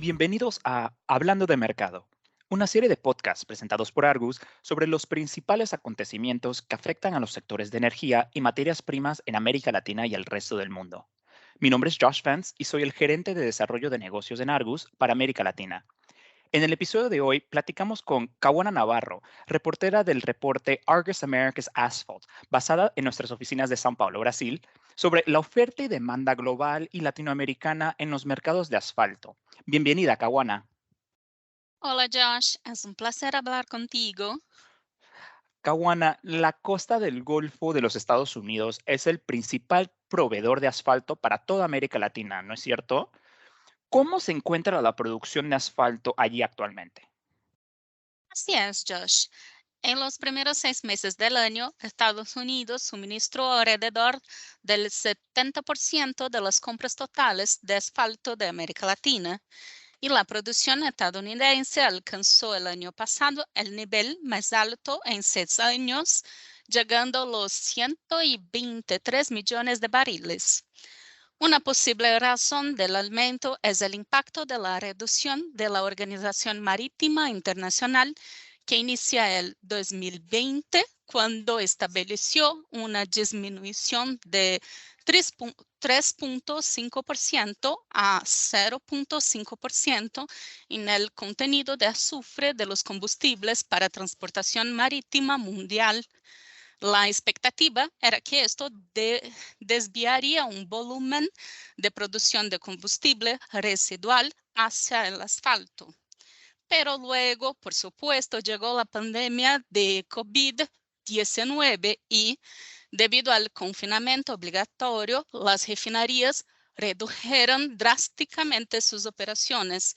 Bienvenidos a Hablando de Mercado, una serie de podcasts presentados por Argus sobre los principales acontecimientos que afectan a los sectores de energía y materias primas en América Latina y el resto del mundo. Mi nombre es Josh Vance y soy el gerente de desarrollo de negocios en Argus para América Latina. En el episodio de hoy platicamos con Kawana Navarro, reportera del reporte Argus America's Asphalt, basada en nuestras oficinas de São Paulo, Brasil, sobre la oferta y demanda global y latinoamericana en los mercados de asfalto. Bienvenida, Kawana. Hola Josh, es un placer hablar contigo. Kawana, la costa del Golfo de los Estados Unidos es el principal proveedor de asfalto para toda América Latina, ¿no es cierto? ¿Cómo se encuentra la producción de asfalto allí actualmente? Así es, Josh. En los primeros 6 meses del año, Estados Unidos suministró alrededor del 70% de las compras totales de asfalto de América Latina, y la producción estadounidense alcanzó el año pasado el nivel más alto en 6 años, llegando a los 123 millones de barriles. Una posible razón del aumento es el impacto de la reducción de la Organización Marítima Internacional, que inicia el 2020, cuando estableció una disminución de 3.5% a 0.5% en el contenido de azufre de los combustibles para transportación marítima mundial. La expectativa era que esto desviaría un volumen de producción de combustible residual hacia el asfalto. Pero luego, por supuesto, llegó la pandemia de COVID-19 y, debido al confinamiento obligatorio, las refinerías redujeron drásticamente sus operaciones,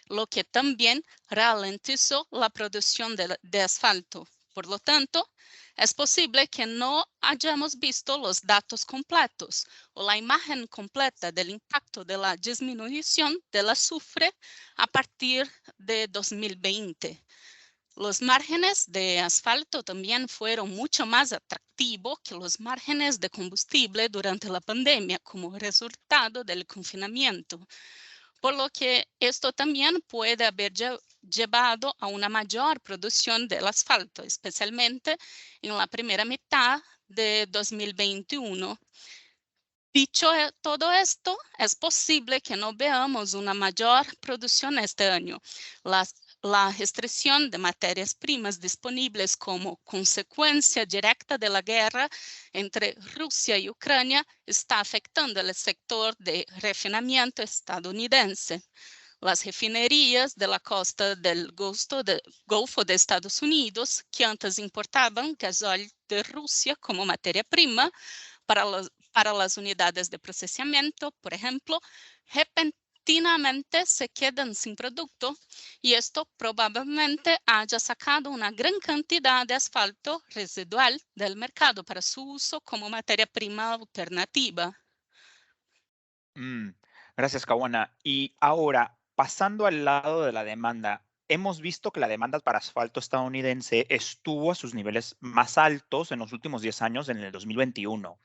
lo que también ralentizó la producción de asfalto. Por lo tanto, es posible que no hayamos visto los datos completos o la imagen completa del impacto de la disminución del azufre a partir de 2020. Los márgenes de asfalto también fueron mucho más atractivos que los márgenes de combustible durante la pandemia como resultado del confinamiento, por lo que esto también puede haber llevado a una mayor producción del asfalto, especialmente en la primera mitad de 2021. Dicho todo esto, es posible que no veamos una mayor producción este año. La restricción de materias primas disponibles como consecuencia directa de la guerra entre Rusia y Ucrania está afectando el sector de refinamiento estadounidense. Las refinerías de la costa del Golfo de Estados Unidos, que antes importaban gasóleo de Rusia como materia prima para las unidades de procesamiento, por ejemplo, repentinamente se quedan sin producto, y esto probablemente haya sacado una gran cantidad de asfalto residual del mercado para su uso como materia prima alternativa. Mm, gracias, Kawana. Y ahora, pasando al lado de la demanda, hemos visto que la demanda para asfalto estadounidense estuvo a sus niveles más altos en los últimos 10 años en el 2021.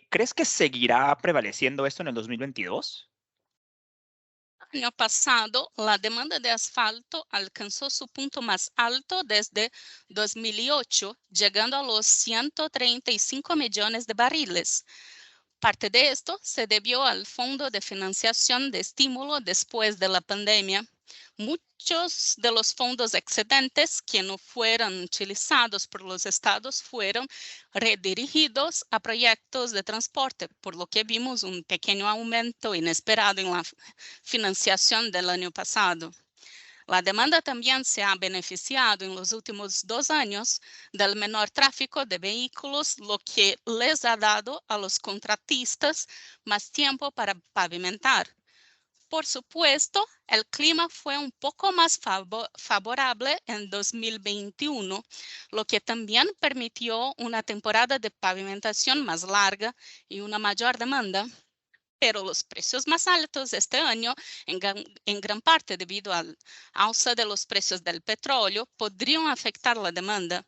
¿Crees que seguirá prevaleciendo esto en el 2022? Año pasado, la demanda de asfalto alcanzó su punto más alto desde 2008, llegando a los 135 millones de barriles. Parte de esto se debió al Fondo de Financiación de Estímulo después de la pandemia. Muchos de los fondos excedentes que no fueron utilizados por los estados fueron redirigidos a proyectos de transporte, por lo que vimos un pequeño aumento inesperado en la financiación del año pasado. La demanda también se ha beneficiado en los últimos 2 años del menor tráfico de vehículos, lo que les ha dado a los contratistas más tiempo para pavimentar. Por supuesto, el clima fue un poco más favorable en 2021, lo que también permitió una temporada de pavimentación más larga y una mayor demanda. Pero los precios más altos este año, en gran parte debido al alza de los precios del petróleo, podrían afectar la demanda.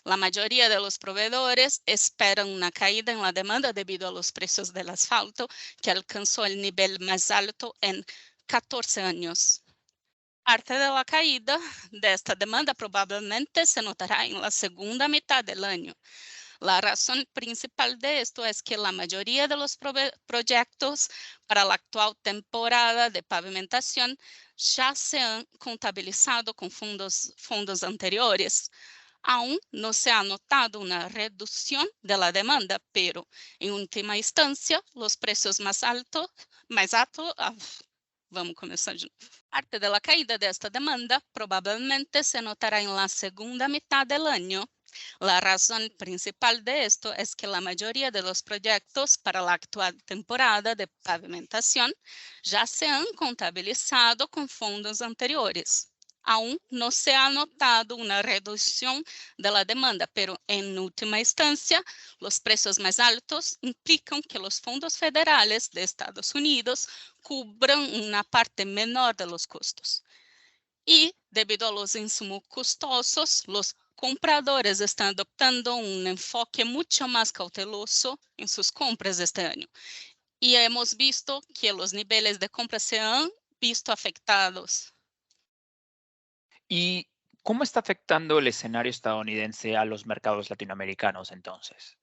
La mayoría de los proveedores esperan una caída en la demanda debido a los precios del asfalto, que alcanzó el nivel más alto en 14 años. Parte de la caída de esta demanda probablemente se notará en la segunda mitad del año. La razón principal de esto es que la mayoría de los proyectos para la actual temporada de pavimentación ya se han contabilizado con fondos anteriores. Aún no se ha notado una reducción de la demanda, pero en última instancia, los precios más altos, vamos começar de novo. Parte de la caída de esta demanda probablemente se notará en la segunda mitad del año. La razón principal de esto es que la mayoría de los proyectos para la actual temporada de pavimentación ya se han contabilizado con fondos anteriores. Aún no se ha notado una reducción de la demanda, pero en última instancia, los precios más altos implican que los fondos federales de Estados Unidos cubran una parte menor de los costos. Y debido a los insumos costosos, los compradores están adoptando un enfoque mucho más cauteloso en sus compras este año. Y hemos visto que los niveles de compra se han visto afectados. ¿Y cómo está afectando el escenario estadounidense a los mercados latinoamericanos entonces?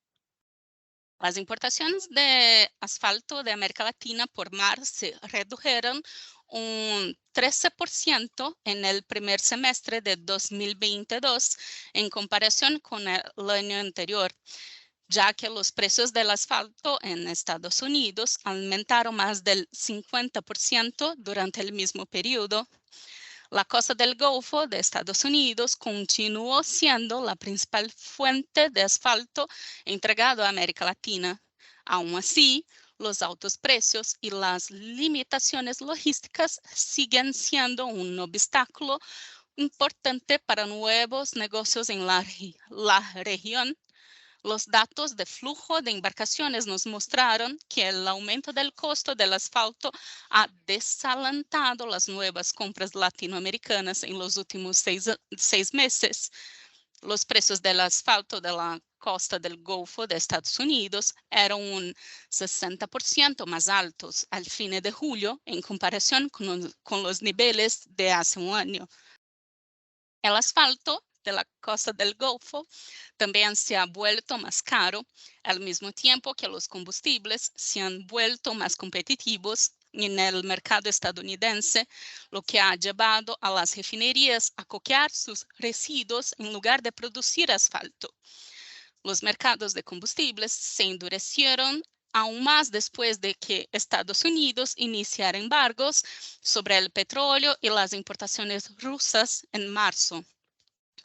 Las importaciones de asfalto de América Latina por mar se redujeron un 13% en el primer semestre de 2022 en comparación con el año anterior, ya que los precios del asfalto en Estados Unidos aumentaron más del 50% durante el mismo periodo. La costa del Golfo de Estados Unidos continuó siendo la principal fuente de asfalto entregado a América Latina. Aún así, los altos precios y las limitaciones logísticas siguen siendo un obstáculo importante para nuevos negocios en la región. Los datos de flujo de embarcaciones nos mostraron que el aumento del costo del asfalto ha desalentado las nuevas compras latinoamericanas en los últimos seis meses. Los precios del asfalto de la costa del Golfo de Estados Unidos eran un 60% más altos al fin de julio en comparación con los niveles de hace un año. El asfalto de la costa del Golfo también se ha vuelto más caro, al mismo tiempo que los combustibles se han vuelto más competitivos en el mercado estadounidense, lo que ha llevado a las refinerías a coquear sus residuos en lugar de producir asfalto. Los mercados de combustibles se endurecieron aún más después de que Estados Unidos iniciara embargos sobre el petróleo y las importaciones rusas en marzo.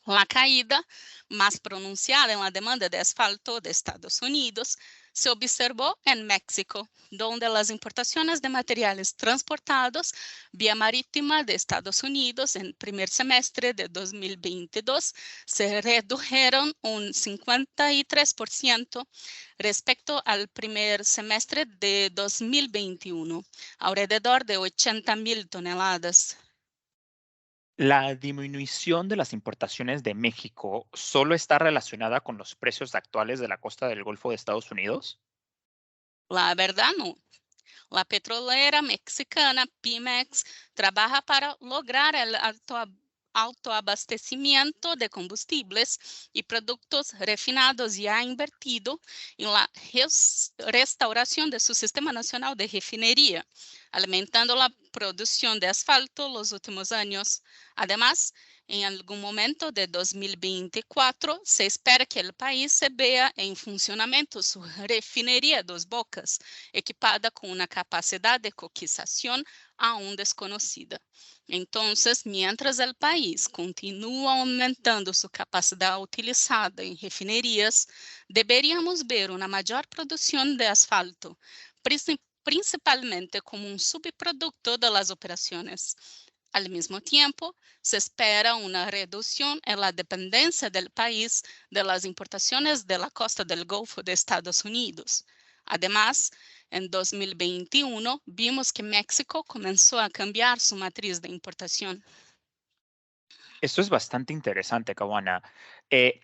La caída más pronunciada en la demanda de asfalto de Estados Unidos se observó en México, donde las importaciones de materiales transportados vía marítima de Estados Unidos en el primer semestre de 2022 se redujeron un 53% respecto al primer semestre de 2021, alrededor de 80,000 toneladas. ¿La disminución de las importaciones de México solo está relacionada con los precios actuales de la costa del Golfo de Estados Unidos? La verdad no. La petrolera mexicana Pemex trabaja para lograr el autoabastecimiento de combustibles y productos refinados y ha invertido en la restauración de su sistema nacional de refinería, alimentando la producción de asfalto los últimos años. Además, en algún momento de 2024, se espera que el país se vea en funcionamiento su refinería Dos Bocas, equipada con una capacidad de coquización aún desconocida. Entonces, mientras el país continúa aumentando su capacidad utilizada en refinerías, deberíamos ver una mayor producción de asfalto, principalmente como un subproducto de las operaciones. Al mismo tiempo, se espera una reducción en la dependencia del país de las importaciones de la costa del Golfo de Estados Unidos. Además, en 2021 vimos que México comenzó a cambiar su matriz de importación. Esto es bastante interesante, Caguana. Eh,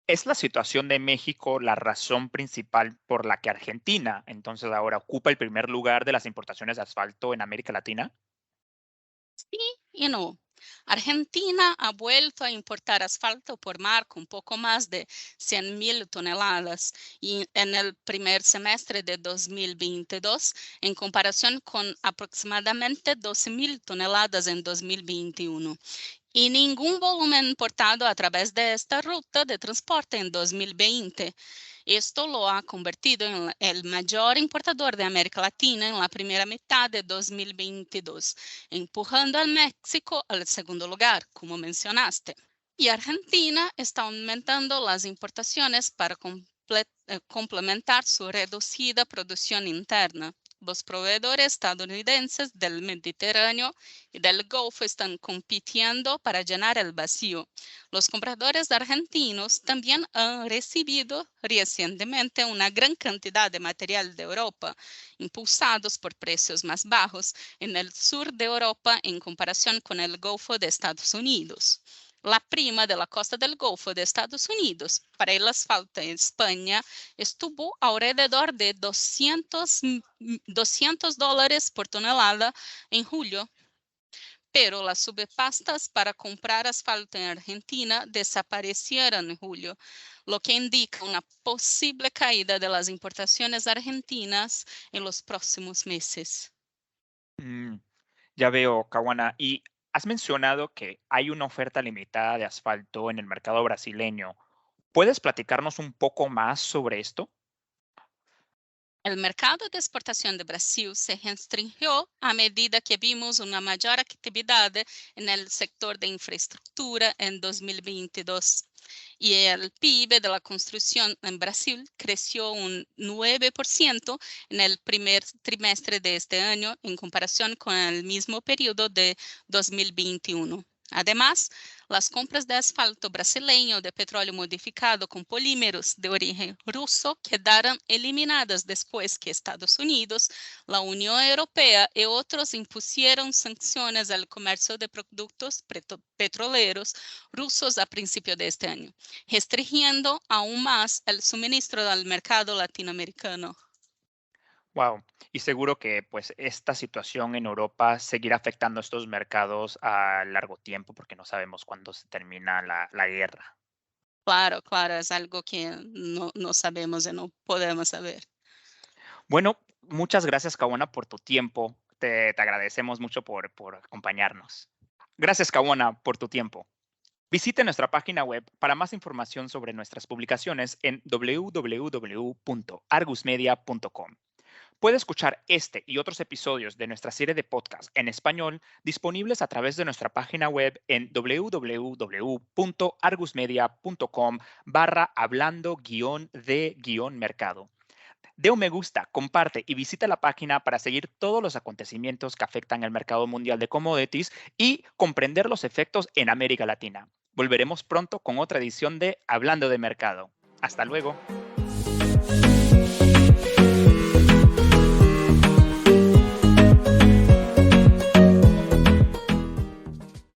¿Es la situación de México la razón principal por la que Argentina entonces ahora ocupa el primer lugar de las importaciones de asfalto en América Latina? Sí y no. Argentina ha vuelto a importar asfalto por mar con poco más de 100.000 toneladas y en el primer semestre de 2022, en comparación con aproximadamente 12.000 toneladas en 2021. Y ningún volumen importado a través de esta ruta de transporte en 2020. Esto lo ha convertido en el mayor importador de América Latina en la primera mitad de 2022, empujando a México al segundo lugar, como mencionaste. Y Argentina está aumentando las importaciones para complementar su reducida producción interna. Los proveedores estadounidenses del Mediterráneo y del Golfo están compitiendo para llenar el vacío. Los compradores argentinos también han recibido recientemente una gran cantidad de material de Europa, impulsados por precios más bajos en el sur de Europa en comparación con el Golfo de Estados Unidos. La prima de la costa del Golfo de Estados Unidos para el asfalto en España estuvo alrededor de $200 por tonelada en julio, pero las subastas para comprar asfalto en Argentina desaparecieron en julio, lo que indica una posible caída de las importaciones argentinas en los próximos meses. Mm, ya veo, Caguana. Y has mencionado que hay una oferta limitada de asfalto en el mercado brasileño. ¿Puedes platicarnos un poco más sobre esto? El mercado de exportación de Brasil se restringió a medida que vimos una mayor actividad en el sector de infraestructura en 2022 y el PIB de la construcción en Brasil creció un 9% en el primer trimestre de este año en comparación con el mismo periodo de 2021. Además, las compras de asfalto brasileño de petróleo modificado con polímeros de origen ruso quedaron eliminadas después que Estados Unidos, la Unión Europea y otros impusieron sanciones al comercio de productos petroleros rusos a principios de este año, restringiendo aún más el suministro al mercado latinoamericano. Wow. Y seguro que pues esta situación en Europa seguirá afectando a estos mercados a largo tiempo porque no sabemos cuándo se termina la guerra. Claro, claro, es algo que no sabemos y no podemos saber. Bueno, muchas gracias, Caguana, por tu tiempo. Te agradecemos mucho por acompañarnos. Gracias, Caguana, por tu tiempo. Visite nuestra página web para más información sobre nuestras publicaciones en www.argusmedia.com. Puede escuchar este y otros episodios de nuestra serie de podcast en español disponibles a través de nuestra página web en www.argusmedia.com/hablando-de-mercado. De un me gusta, comparte y visita la página para seguir todos los acontecimientos que afectan el mercado mundial de commodities y comprender los efectos en América Latina. Volveremos pronto con otra edición de Hablando de Mercado. Hasta luego.